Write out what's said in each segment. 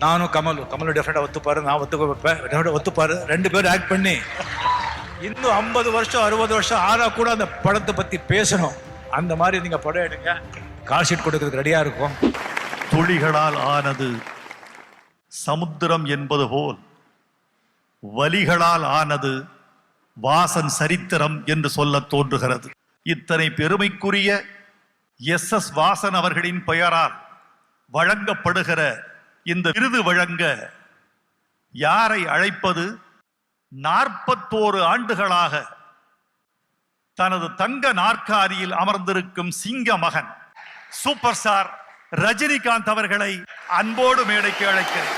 நானும் கமலும் டெஃபினட்டாக ஒத்துப்பாரு, நான் ஒத்துப்பேன், டெஃபினட்டாக ஒத்துப்பாரு. 2 பேரும் ஆக்ட் பண்ணி இன்னும் 50 வருஷம் 60 வருஷம் ஆனா கூட அந்த படத்தை பத்தி பேசணும். அந்த மாதிரி நீங்க படம் எடுங்க, கால் ஷீட் கொடுக்கறதுக்கு ரெடியா இருக்கும். துளிகளால் ஆனது சமுத்திரம் என்பது போல் வலிகளால் ஆனது வாசன் சரித்திரம் என்று சொல்ல தோன்றுகிறது. இத்தனை பெருமைக்குரிய எஸ் வாசன் அவர்களின் பெயரால் வழங்கப்படுகிற இந்த விருது வழங்க யாரை அழைப்பது? 41 ஆண்டுகளாக தனது தங்க நாற்காலியில் அமர்ந்திருக்கும் சிங்க மகன் சூப்பர் ஸ்டார் ரஜினிகாந்த் அவர்களை அன்போடு மேடைக்கு அழைக்கிறேன்.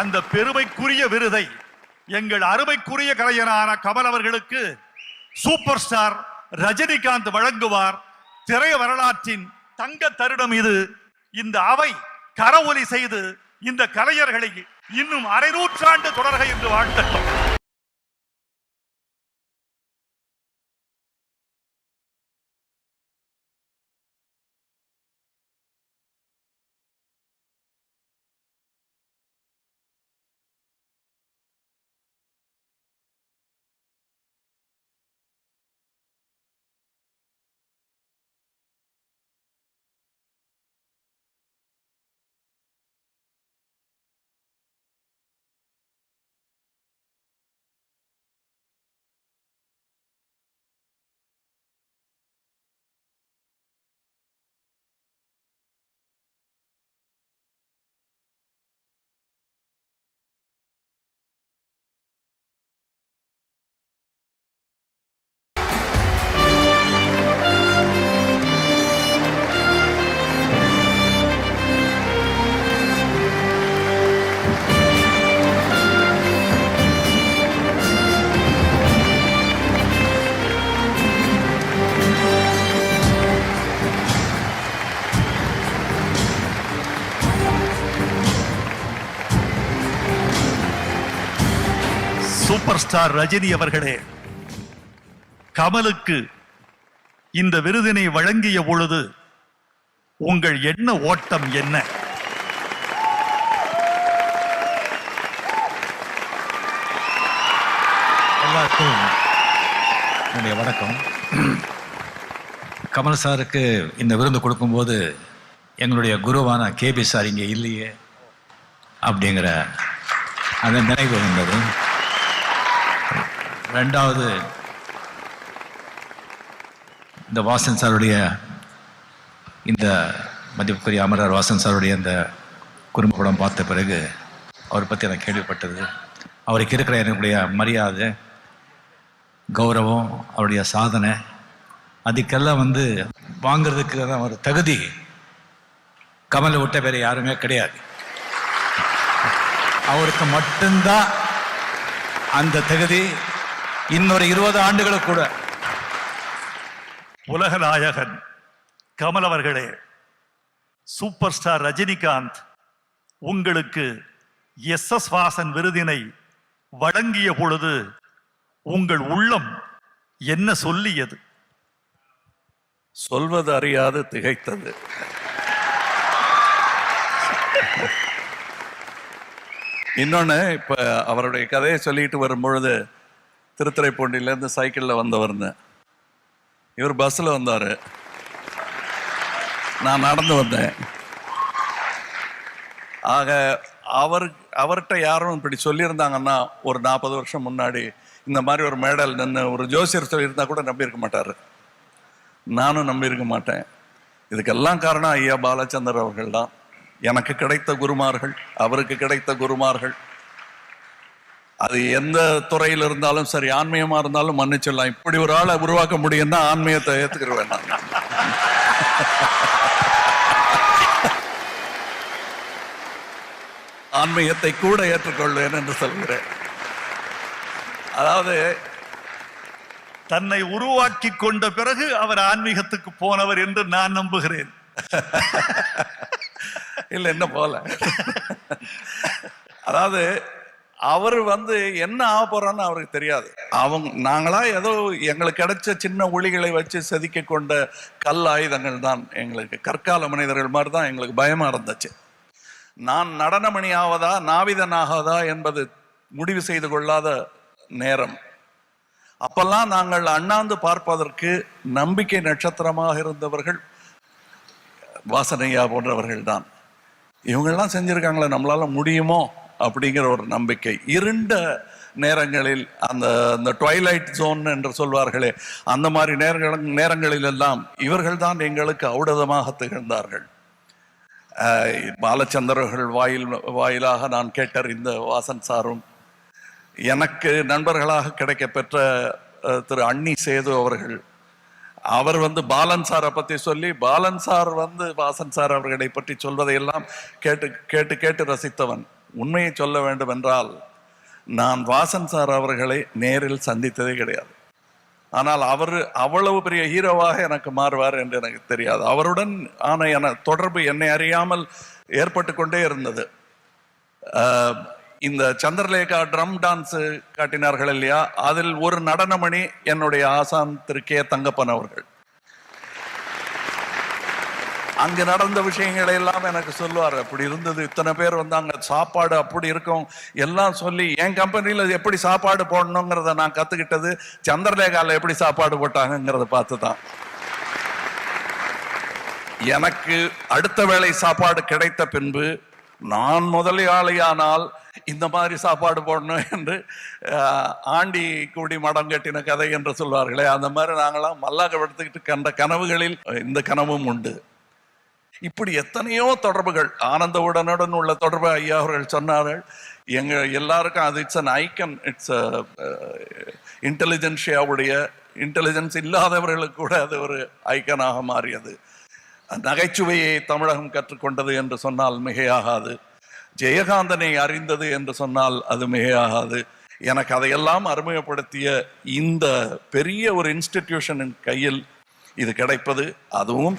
அந்த பெருமைக்குரிய விருதை எங்கள் அருமைக்குரிய கலைஞரான கமல் அவர்களுக்கு சூப்பர் ஸ்டார் ரஜினிகாந்த் வழங்குவார். திரை வரலாற்றின் தங்க தருணம் இது. இந்த அவை கரவொலி செய்து இந்த கலைஞர்களை இன்னும் 1/2 நூற்றாண்டு தொடர்க என்று வாழ்த்தட்டும். சூப்பர் ஸ்டார் ரஜினி அவர்களே, கமலுக்கு இந்த விருதினை வழங்கிய பொழுது உங்கள் எண்ண ஓட்டம் என்ன? எல்லாருக்கும் என்னுடைய வணக்கம். கமல் சாருக்கு இந்த விருது கொடுக்கும்போது எங்களுடைய குருவான கேபி சார் இங்கே இல்லையே அப்படிங்கிற அந்த நினைவு வந்தது. 2வது, இந்த வாசன் சாருடைய இந்த மதிப்புக்குரிய அமரர் வாசன் சாருடைய இந்த குடும்ப படம் பார்த்த பிறகு அவரை பற்றி எனக்கு கேள்விப்பட்டது. அவருக்கு இருக்கிற என்னுடைய மரியாதை, கௌரவம், அவருடைய சாதனை, அதுக்கெல்லாம் வாங்கிறதுக்கு ஒரு தகுதி கமலை விட்ட வேற யாருமே கிடையாது. அவருக்கு மட்டும்தான் அந்த தகுதி. இன்னொரு 20 ஆண்டுகளுக்கு கூட. உலக நாயகன் கமல் அவர்களே, சூப்பர் ஸ்டார் ரஜினிகாந்த் உங்களுக்கு எஸ் வாசன் விருதினை வழங்கிய பொழுது உங்கள் உள்ளம் என்ன சொல்லியது? சொல்வது அறியாது திகைத்தது. இன்னொன்னு, இப்ப அவருடைய கதையை சொல்லிட்டு வரும்பொழுது திருத்துறைப்பூண்டியிலேருந்து சைக்கிளில் வந்தவர்னு, இவர் பஸ்ஸில் வந்தார், நான் நடந்து வந்தேன். ஆக அவர்கிட்ட யாரும் இப்படி சொல்லியிருந்தாங்கன்னா ஒரு 40 வருஷம் முன்னாடி இந்த மாதிரி ஒரு மேடல் நின்று ஒரு ஜோசியர் சொல்லியிருந்தா கூட நம்பியிருக்க மாட்டார். நானும் நம்பியிருக்க மாட்டேன். இதுக்கெல்லாம் காரணம் ஐயா பாலச்சந்தர் அவர்கள் தான். எனக்கு கிடைத்த குருமார்கள், அவருக்கு கிடைத்த குருமார்கள். அது எந்த துறையில் இருந்தாலும் சரி, ஆன்மீகமா இருந்தாலும் மன்னிச்சிடலாம். இப்படி ஒரு ஆளை உருவாக்க முடியும்னா ஆன்மீகத்தை ஏத்துக்கிறேன் நான். ஆன்மீகத்தை கூட ஏற்றுக்கொள்வேன் என்று சொல்கிறேன். அதாவது தன்னை உருவாக்கி கொண்ட பிறகு அவர் ஆன்மீகத்துக்கு போனவர் என்று நான் நம்புகிறேன். இல்ல என்ன போல. அதாவது அவர் என்ன ஆக போறான்னு அவருக்கு தெரியாது. நாங்களா ஏதோ எங்களுக்கு கிடைச்ச சின்ன ஒளிகளை வச்சு செதுக்கி கொண்ட கல் ஆயுதங்கள் தான் எங்களுக்கு, கற்கால மனிதர்கள் மாதிரி தான் எங்களுக்கு பயமா இருந்துச்சு. நான் நடனமணி ஆவதா நாவிதன் ஆகாதா என்பது முடிவு செய்து கொள்ளாத நேரம். அப்பெல்லாம் நாங்கள் அண்ணாந்து பார்ப்பதற்கு நம்பிக்கை நட்சத்திரமாக இருந்தவர்கள் வாசனையா போன்றவர்கள் தான். இவங்கெல்லாம் செஞ்சிருக்காங்களே, நம்மளால முடியுமோ அப்படிங்கிற ஒரு நம்பிக்கை. இருண்ட நேரங்களில் அந்த ட்வைலைட் ஜோன் என்று சொல்வார்களே, அந்த மாதிரி நேரங்களில் எல்லாம் இவர்கள் தான் எங்களுக்கு ஔடதமாக திகழ்ந்தார்கள். பாலச்சந்தர்கள் வாயிலாக நான் கேட்டறிந்த வாசன் சாரும், எனக்கு நண்பர்களாக கிடைக்க பெற்ற திரு அன்னி சேது அவர்கள், அவர் பாலன் சாரை பத்தி சொல்லி, பாலன் சார் வாசன் சார் அவர்களை பற்றி சொல்வதையெல்லாம் கேட்டு கேட்டு கேட்டு ரசித்தவன். உண்மையை சொல்ல வேண்டும் என்றால், நான் வாசன் சார் அவர்களை நேரில் சந்தித்ததே கிடையாது. ஆனால் அவர் அவ்வளவு பெரிய ஹீரோவாக எனக்கு மாறுவார் என்று எனக்கு தெரியாது. அவருடன் ஆன தொடர்பு என்னை அறியாமல் ஏற்பட்டு கொண்டே இருந்தது. இந்த சந்திரலேகா ட்ரம் டான்ஸ் காட்டினார்கள் இல்லையா, அதில் ஒரு நடனமணி என்னுடைய ஆசான் திரு கே தங்கப்பன் அவர்கள். அங்கு நடந்த விஷயங்களை எல்லாம் எனக்கு சொல்லுவார். அப்படி இருந்தது, இத்தனை பேர் வந்தாங்க, சாப்பாடு அப்படி இருக்கும் எல்லாம் சொல்லி, என் கம்பெனியில எப்படி சாப்பாடு போடணுங்கிறத நான் கத்துக்கிட்டது சந்திரலேகால எப்படி சாப்பாடு போட்டாங்கிறத பார்த்து தான். எனக்கு அடுத்த வேளை சாப்பாடு கிடைத்த பின்பு நான் முதலாளியானால் இந்த மாதிரி சாப்பாடு போடணும் என்று ஆண்டி கூடி மடம் கட்டின கதை என்று சொல்வார்களே, அந்த மாதிரி நாங்களாம் மல்லாக எடுத்துக்கிட்டு கண்ட கனவுகளில் இந்த கனவும் உண்டு. இப்படி எத்தனையோ தொடர்புகள், ஆனந்தவுடனுடன் உள்ள தொடர்பு ஐயா அவர்கள் சொன்னார்கள். எங்க எல்லாருக்கும் அது இட்ஸ் அன் ஐக்கன், இட்ஸ் இன்டெலிஜென்ஷியாவுடைய இன்டெலிஜென்ஸ் இல்லாதவர்களுக்கு கூட அது ஒரு ஐக்கனாக மாறியது. நகைச்சுவையை தமிழகம் கற்றுக்கொண்டது என்று சொன்னால் மிகையாகாது. ஜெயகாந்தனை அறிந்தது என்று சொன்னால் அது மிகையாகாது. எனக்கு அதையெல்லாம் அறிமுகப்படுத்திய இந்த பெரிய ஒரு இன்ஸ்டிடியூஷனின் கையில் இது கிடைப்பது, அதுவும்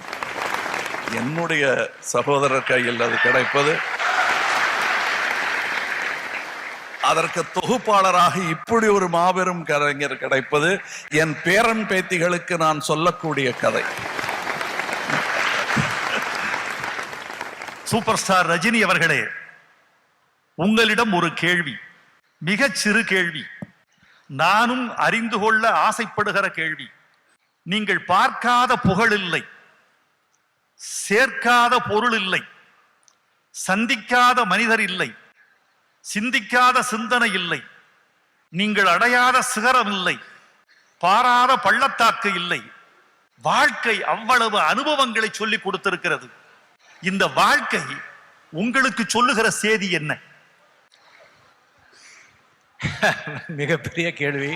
என்னுடைய சகோதரர் கையில் அது கிடைப்பது, அதற்கு தொகுப்பாளராக இப்படி ஒரு மாபெரும் கலைஞர் கிடைப்பது, என் பேரன் பேத்திகளுக்கு நான் சொல்லக்கூடிய கதை. சூப்பர் ஸ்டார் ரஜினி அவர்களே, உங்களிடம் ஒரு கேள்வி, மிகச் சிறு கேள்வி, நானும் அறிந்து கொள்ள ஆசைப்படுகிற கேள்வி. நீங்கள் பார்க்காத புகழ் இல்லை, சேர்க்காத பொருள் இல்லை, சந்திக்காத மனிதர் இல்லை, சிந்திக்காத சிந்தனை இல்லை, நீங்கள் அடையாத சிகரம் இல்லை, பாராத பள்ளத்தாக்கு இல்லை. வாழ்க்கை அவ்வளவு அனுபவங்களை சொல்லிக் கொடுத்திருக்கிறது. இந்த வாழ்க்கை உங்களுக்கு சொல்லுகிற செய்தி என்ன? மிகப்பெரிய கேள்வி,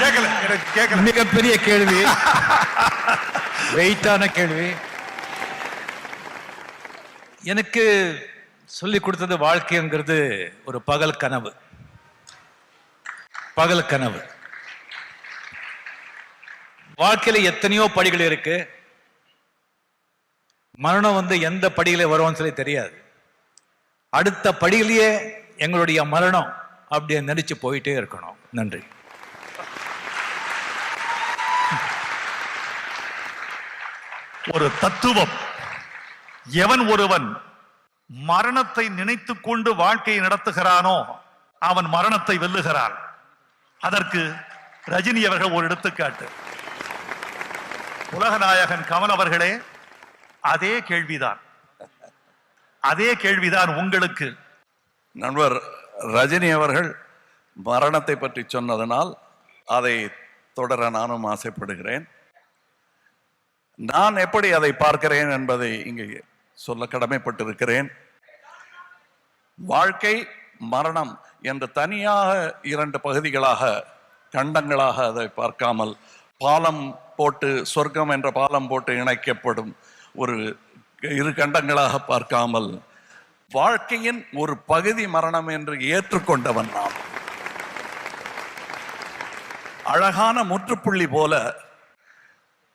கேட்கல. மிகப்பெரிய கேள்வி, வெயிட்டான கேள்வி. எனக்கு சொல்லிக் கொடுத்தது வாழ்க்கைங்கிறது ஒரு பகல் கனவு. பகல் கனவு. வாழ்க்கையில எத்தனையோ படிகள் இருக்கு. மரணம் எந்த படியில வரும்னு சொல்லி தெரியாது. அடுத்த படியிலேயே எங்களுடைய மரணம் அப்படியே நடிச்சு போயிட்டே இருக்கணும். நன்றி. ஒரு தத்துவம், எவன் ஒருவன் மரணத்தை நினைத்துக் கொண்டு வாழ்க்கையை நடத்துகிறானோ அவன் மரணத்தை வெல்லுகிறான். அதற்கு ரஜினி அவர்கள் ஒரு எடுத்துக்காட்டு. உலகநாயகன் கமல் அவர்களே, அதே கேள்விதான், அதே கேள்விதான் உங்களுக்கு. நண்பர் ரஜினி அவர்கள் மரணத்தை பற்றி சொன்னதனால் அதை தொடர நானும் ஆசைப்படுகிறேன். நான் எப்படி அதை பார்க்கிறேன் என்பதை இங்கே சொல்ல கடமைப்பட்டிருக்கிறேன். வாழ்க்கை மரணம் என்று தனியாக இரண்டு பகுதிகளாக, கண்டங்களாக அதை பார்க்காமல், பாலம் போட்டு சொர்க்கம் என்ற பாலம் போட்டு இணைக்கப்படும் ஒரு இரு கண்டங்களாக பார்க்காமல், வாழ்க்கையின் ஒரு பகுதி மரணம் என்று ஏற்றுக்கொண்டவன் நான். அழகான முற்றுப்புள்ளி போல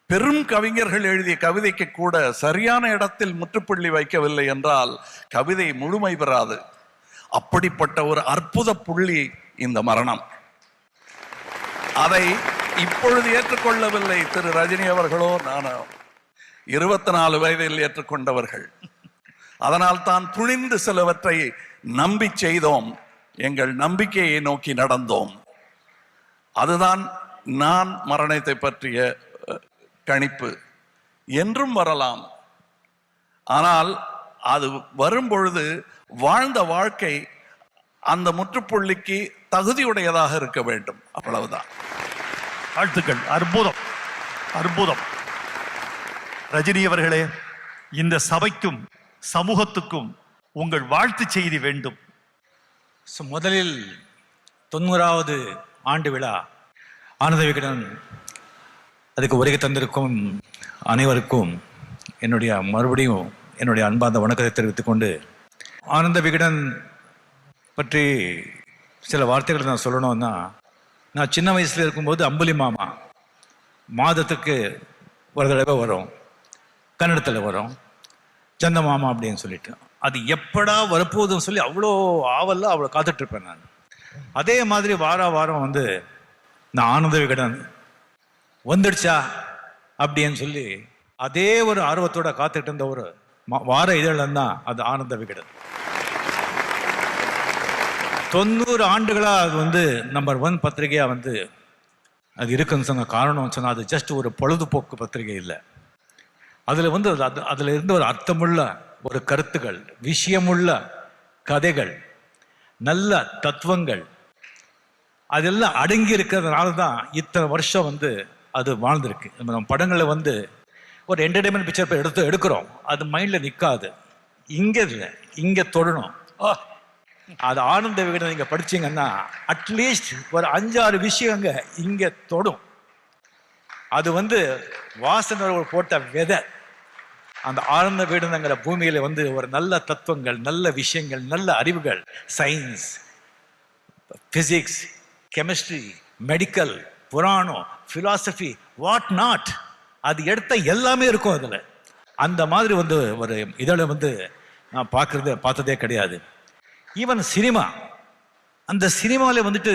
பெரும் கவிஞர்கள் எழுதிய கவிதைக்கு கூட சரியான இடத்தில் முற்றுப்புள்ளி வைக்கவில்லை என்றால் கவிதை முழுமை பெறாது. அப்படிப்பட்ட ஒரு அற்புத புள்ளி இந்த மரணம். அதை இப்பொழுது ஏற்றுக்கொள்ளவில்லை திரு ரஜினி அவர்களோ நானோ. 24 வயதில் ஏற்றுக்கொண்டவர்கள். அதனால் தான் துணிந்து சிலவற்றை நம்பி செய்தோம். எங்கள் நம்பிக்கையை நோக்கி நடந்தோம். அதுதான் நான் மரணத்தை பற்றிய கணிப்பு. என்றும் வரலாம். ஆனால் அது வரும்பொழுது வாழ்ந்த வாழ்க்கை அந்த முற்றுப்புள்ளிக்கு தகுதியுடையதாக இருக்க வேண்டும். அவ்வளவுதான். வாழ்த்துக்கள். அற்புதம், அற்புதம். ரஜினி அவர்களே, இந்த சபைக்கும் சமூகத்துக்கும் உங்கள் வாழ்த்து செய்தி வேண்டும். முதலில் 90வது ஆண்டு விழா ஆனந்த விகடன் அதுக்கு வருகை தந்திருக்கும் அனைவருக்கும் மறுபடியும் என்னுடைய அன்பார்ந்த வணக்கத்தை தெரிவித்துக் கொண்டு, ஆனந்த விகடன் பற்றி சில வார்த்தைகள் நான் சொல்லணும்னா, நான் சின்ன வயசுல இருக்கும்போது அம்புலி மாமா மாதத்துக்கு ஒரு தடவை வரும், கன்னடத்தில் வரும், சந்த மாமா அப்படின்னு சொல்லிட்டு. அது எப்படா வரப்போகுதுன்னு சொல்லி அவ்வளோ ஆவல்ல அவ்வளோ காத்துட்டு இருப்பேன் நான். அதே மாதிரி வாரம் வந்து நான் ஆனந்த விகடன் வந்துடுச்சா அப்படின்னு சொல்லி அதே ஒரு ஆர்வத்தோட காத்துட்டு இருந்த ஒரு வார இதழ் தான் அது ஆனந்த விகடன். 90 ஆண்டுகளா அது வந்து நம்பர் 1 பத்திரிகையா வந்து அது இருக்குன்னு சொன்ன காரணம் சொன்னா, அது ஜஸ்ட் ஒரு பொழுதுபோக்கு பத்திரிகை இல்லை. அதுல வந்து அதுல இருந்து ஒரு அர்த்தமுள்ள ஒரு கருத்துக்கள், விஷயமுள்ள கதைகள், நல்ல தத்துவங்கள் அதெல்லாம் அடங்கி இருக்கிறதுனால தான் இத்தனை வருஷம் வந்து அது வாழ்ந்திருக்கு. நம்ம படங்களை வந்து ஒரு என்டர்டைன்மெண்ட் பிக்சர் எடுக்கிறோம், அது மைண்ட்ல நிற்காது. இங்க இல்லை, இங்க தொடணும். அது ஆனந்த விகடன் நீங்க படிச்சீங்கன்னா அட்லீஸ்ட் ஒரு 5-6 விஷயங்க இங்க தொடும். அது வந்து வாசனர் போட்ட விதை. அந்த ஆனந்த விகடன்ங்கிற பூமியில வந்து ஒரு நல்ல தத்துவங்கள், நல்ல விஷயங்கள், நல்ல அறிவுகள், சயின்ஸ், பிசிக்ஸ், கெமிஸ்ட்ரி, மெடிக்கல், புராணம், பிலாசபி, வாட் நாட், அது எடுத்த எல்லாமே இருக்கும் அதுல. அந்த மாதிரி வந்து ஒரு இதழ வந்து நான் பார்த்ததே கிடையாது. ஈவன் சினிமா, அந்த சினிமாவில் வந்துட்டு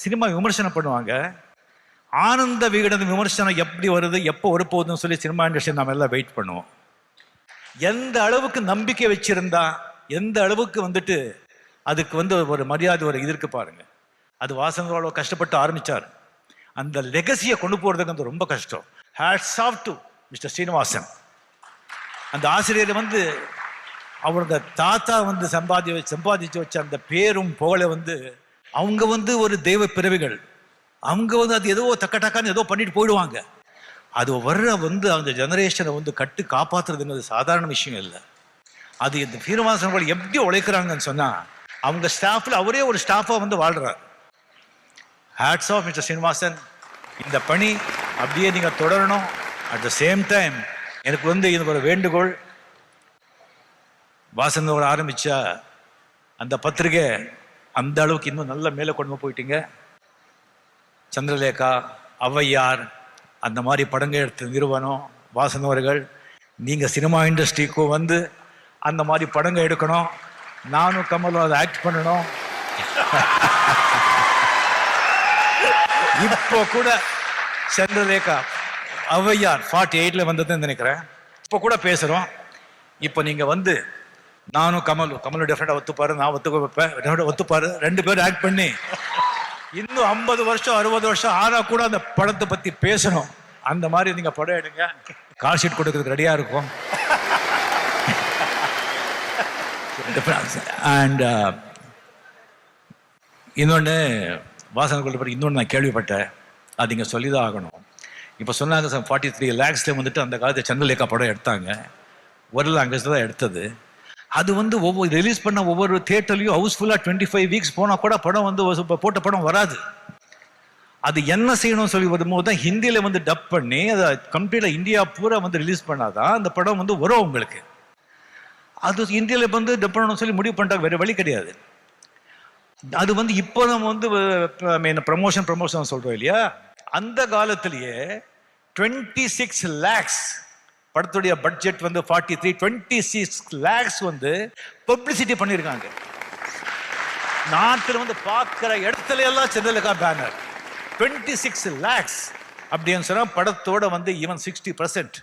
சினிமா விமர்சனம் பண்ணுவாங்க. ஆனந்த விகடன் விமர்சனம் எப்படி வருது, எப்போ வரப்போகுதுன்னு சொல்லி சினிமா இண்டஸ்ட்ரி நம்ம எல்லாம் வெயிட் பண்ணுவோம். எந்த அளவுக்கு நம்பிக்கை வச்சிருந்தா, எந்த அளவுக்கு வந்துட்டு அதுக்கு வந்து ஒரு மரியாதை ஒரு இது இருக்கு பாருங்க. அது வாசனோட கஷ்டப்பட்டு ஆரம்பிச்சார். அந்த லெகசியை கொண்டு போறதுக்கு வந்து ரொம்ப கஷ்டம். Hats off to mister Srinivasan. அந்த ஆசிரியர் வந்து அவரோட தாத்தா வந்து சம்பாதிச்சு வச்ச அந்த பேரும் புகழை வந்து அவங்க வந்து ஒரு தெய்வ பிறவிகள். அவங்க வந்து அது ஏதோ டக்கான்னு ஏதோ பண்ணிட்டு போயிடுவாங்க. அது வர்ற வந்து அந்த ஜெனரேஷனை வந்து கட்டு காப்பாற்றுறதுங்கிறது சாதாரண விஷயம் இல்லை. அது இந்த ஸ்ரீனிவாசன் எப்படி உழைக்கிறாங்கன்னு சொன்னா, அவங்க ஸ்டாஃப்ல அவரே ஒரு ஸ்டாஃபா வந்து வாழ்றார். Hats off mister Srinivasan. இந்த பணி அப்படியே நீங்க தொடரணும். அட் த சேம் டைம் எனக்கு வந்து இது ஒரு வேண்டுகோள். வாசனோட ஆரம்பிச்சா அந்த பத்திரிகை அந்த அளவுக்கு இன்னும் நல்ல மேலே கொண்டு போயிட்டீங்க. சந்திரலேகா, ஔவையார், அந்த மாதிரி படங்கள் எடுத்த நிறுவனம் வாசனவர்கள், நீங்க சினிமா இண்டஸ்ட்ரிக்கும் வந்து அந்த மாதிரி படங்கள் எடுக்கணும். நானும் கமலும் அதை ஆக்ட் பண்ணணும். இப்போ கூட சந்திரலேகா, ஔவையார் 48ல வந்ததுன்னு நினைக்கிறேன். இப்போ கூட பேசுறோம். இப்போ நீங்க வந்து நானும் கமலும் டெஃபினட்டா ஒத்துப்பாரு, நான் ஒத்துக்க வைப்பேன், ஒத்துப்பாரு, 2 பேரும் ஆக்ட் பண்ணி இன்னும் 50 வருஷம் 60 வருஷம் ஆனா கூட அந்த படத்தை பத்தி பேசணும். அந்த மாதிரி நீங்க படம் எடுங்க. கால் ஷீட் கொடுக்கறதுக்கு ரெடியா இருக்கும். அண்ட் இன்னொன்று வாசனர்கள் இன்னொன்று நான் கேள்விப்பட்டேன், அது இங்கே சொல்லிதான் ஆகணும். இப்போ சொன்னாங்க 43 lakhsல வந்துட்டு அந்த காலத்தில் சந்திரலேகா படம் எடுத்தாங்க. ஒரு லாங்குவேஜ் தான் எடுத்தது. அது வந்து ஒவ்வொரு ரிலீஸ் பண்ண ஒவ்வொரு தியேட்டர்லையும் ஹவுஸ்ஃபுல்லாக 25 வீக்ஸ் போனால் கூட படம் வந்து போட்ட படம் வராது. அது என்ன செய்யணும்னு சொல்லி வரும்போது தான் ஹிந்தியில் வந்து டப் பண்ணி அதை கம்ப்ளீட்டாக இந்தியா பூரா வந்து ரிலீஸ் பண்ணாதான் அந்த படம் வந்து வரும் உங்களுக்கு. அது இந்தியாவில் வந்து டப் பண்ணணும்னு சொல்லி முடிவு பண்ணிட்டாங்க, வேறு வழி கிடையாது. அது வந்து இப்போ நம்ம வந்து ப்ரமோஷன் சொல்கிறோம் இல்லையா, அந்த காலத்திலேயே 26 lakhs படத்துடைய பட்ஜெட் வந்து 43, 26 lakhs வந்து பப்ளிசிட்டி பண்ணியிருக்காங்க. நாட்டில் வந்து பார்க்குற இடத்துல எல்லாம் சென்னையிலக்கா பேனர். 26 lakhs அப்படின்னு சொன்னா படத்தோட வந்து ஈவன் 60%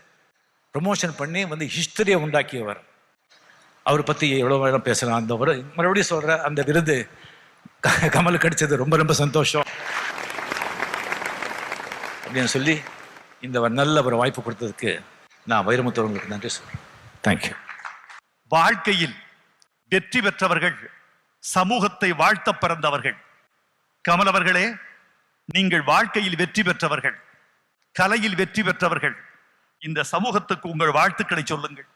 ப்ரொமோஷன் பண்ணி வந்து ஹிஸ்டரியை உண்டாக்கியவர். அவரை பற்றி எவ்வளோ வேணும் பேசலாம். அந்த ஒரு மறுபடியும் சொல்ற அந்த விருது கமல் கிடைச்சது ரொம்ப ரொம்ப சந்தோஷம் அப்படின்னு சொல்லி இந்த நல்ல ஒரு வாய்ப்பு கொடுத்ததுக்கு நான் வைரமுத்து அவர்களுக்கு நன்றி சொல்றேன். தேங்க்யூ. வாழ்க்கையில் வெற்றி பெற்றவர்கள் சமூகத்தை வாழ்த்த பிறந்தவர்கள். கமல் அவர்களே, நீங்கள் வாழ்க்கையில் வெற்றி பெற்றவர்கள், கலையில் வெற்றி பெற்றவர்கள். இந்த சமூகத்துக்கு உங்கள் வாழ்த்துக்களை சொல்லுங்கள்.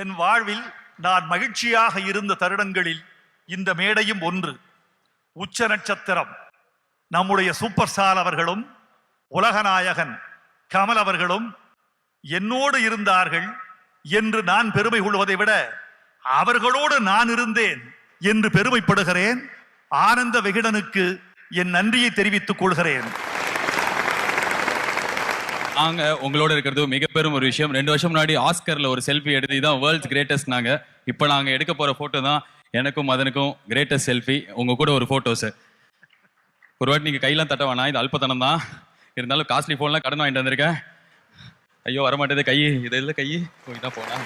என் வாழ்வில் நான் மகிழ்ச்சியாக இருந்த தருணங்களில் இந்த மேடையும் ஒன்று. உச்ச நட்சத்திரம் நம்முடைய சூப்பர் ஸ்டார் அவர்களும் உலகநாயகன் கமல் அவர்களும் என்னோடு இருந்தார்கள் என்று நான் பெருமை கொள்வதை விட அவர்களோடு நான் இருந்தேன் என்று பெருமைப்படுகிறேன். ஆனந்த விகடனுக்கு என் நன்றியை தெரிவித்துக் கொள்கிறேன். நாங்க உங்களோட இருக்கிறது மிக பெரும் ஒரு விஷயம். 2 வருஷம் முன்னாடி ஆஸ்கர்ல ஒரு செல்ஃபி எடுத்து இதான் வேர்ல்ட்ஸ் கிரேட்டஸ்ட் நாங்க. இப்போ நாங்க எடுக்க போற போட்டோ தான் எனக்கும் மதனுக்கும் கிரேட்டஸ்ட் செல்ஃபி. உங்க கூட ஒரு போட்டோஸ். ஒரு வாட்டி நீங்க கையெல்லாம் தட்ட வேணாம், இது அல்பத்தனம் தான். இருந்தாலும் காஸ்ட்லி போன்லாம் கடன் வாங்கிட்டு வந்திருக்கேன். ஐயோ வரமாட்டேது கை, இது இல்லை கை இதான் போனா.